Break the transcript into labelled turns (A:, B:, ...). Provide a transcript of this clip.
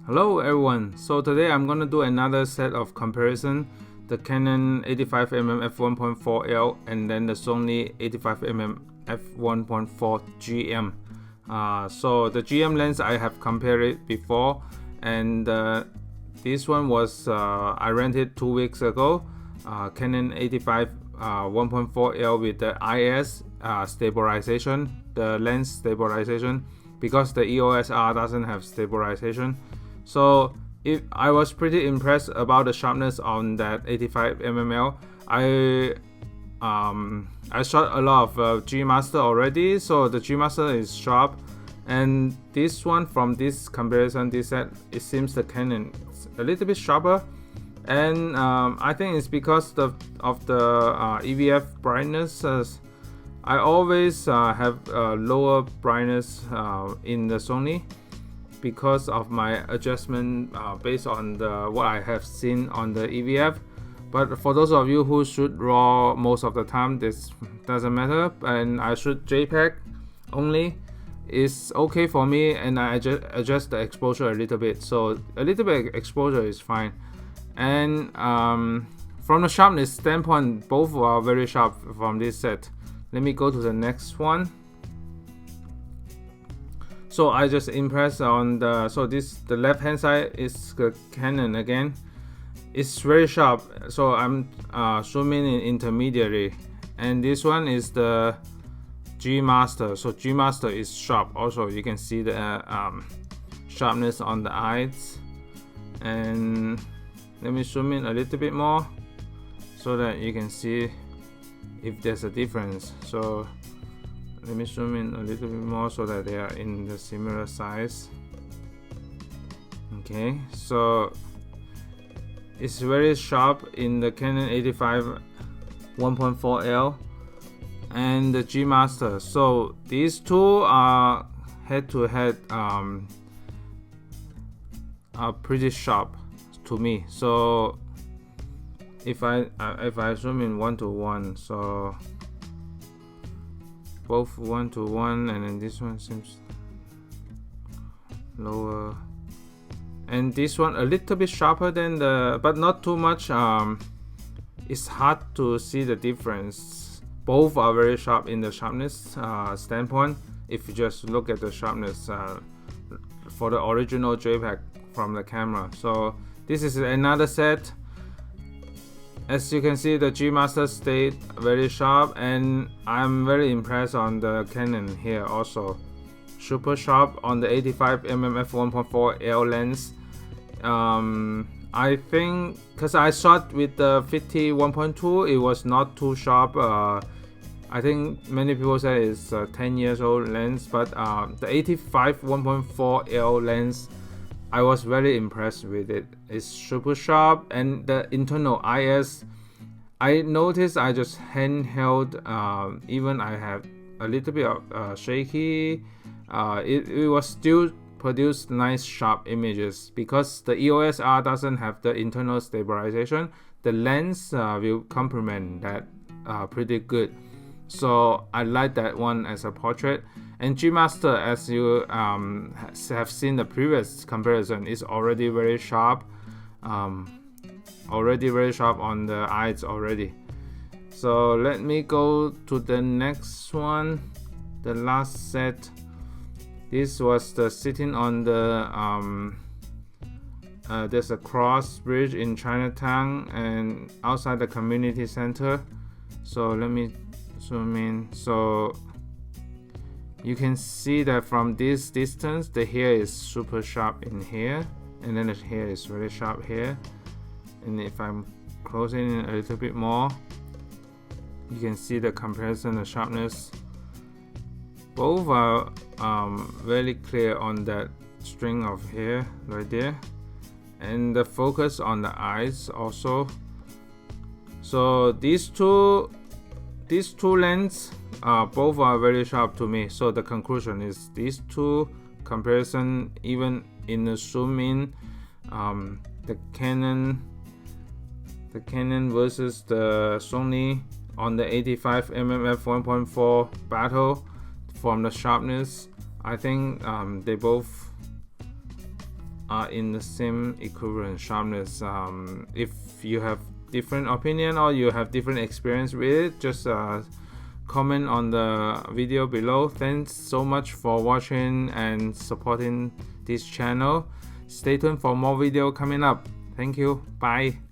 A: Hello everyone, so today I'm gonna do another set of comparison, the Canon 85mm F1.4L and then the Sony 85mm F1.4 GM. So the GM lens I have compared it before, and this one was I rented 2 weeks ago, Canon 85 1.4L with the IS stabilization, the lens stabilization, because the EOSR doesn't have stabilization. So I was pretty impressed about the sharpness on that 85mm. I shot a lot of G Master already, so the G Master is sharp, and this one, from this comparison, this set, it seems the Canon is a little bit sharper, and I think it's because of the EVF brightness. I always have lower brightness in the Sony, because of my adjustment based on what I have seen on the EVF. But for those of you who shoot RAW most of the time, this doesn't matter, and I shoot JPEG only, it's okay for me, and I adjust the exposure a little bit, so a little bit exposure is fine. And from the sharpness standpoint, both are very sharp from this set. Let me go to the next one. So I just impressed on the the left hand side is the Canon again. It's very sharp, so I'm zooming in intermediary, and this one is the G Master. So G Master is sharp also. You can see the sharpness on the eyes, and let me zoom in a little bit more so that you can see if there's a difference. So let me zoom in a little bit more so that they are in the similar size. Okay, so it's very sharp in the Canon 85 1.4L and the G Master. So these two are head-to-head are pretty sharp to me. So if I zoom in 1:1, so both 1:1, and then this one seems lower, and this one a little bit sharper than the, but not too much. It's hard to see the difference. Both are very sharp in the sharpness standpoint. If you just look at the sharpness for the original JPEG from the camera. So this is another set. As you can see, the G Master stayed very sharp, and I'm very impressed on the Canon here also. Super sharp on the 85mm f1.4L lens. I think because I shot with the 50 1.2, it was not too sharp. I think many people say it's a 10 years old lens, but the 85 1.4L lens, I was very impressed with it. It's super sharp, and the internal IS, I noticed I just handheld, even I have a little bit of shaky, it was still produced nice sharp images, because the EOSR doesn't have the internal stabilization. The lens will complement that pretty good. So I like that one as a portrait. And G Master, as you have seen the previous comparison, is already very sharp. Already very sharp on the eyes already. So let me go to the next one, the last set. This was the sitting on the there's a cross bridge in Chinatown and outside the community center. So let me zoom in. So you can see that from this distance, the hair is super sharp in here, and then the hair is very sharp here. And if I'm closing in a little bit more, you can see the comparison, the sharpness. Both are very clear on that string of hair right there, and the focus on the eyes also. So these two lenses both are very sharp to me. So the conclusion is these two comparison, even in the zoom in, the Canon versus the Sony on the 85mm f1.4 battle, from the sharpness, I think they both are in the same equivalent sharpness. If you have different opinion or you have different experience with it, just comment on the video below. Thanks so much for watching and supporting this channel. Stay tuned for more video coming up. Thank you. Bye.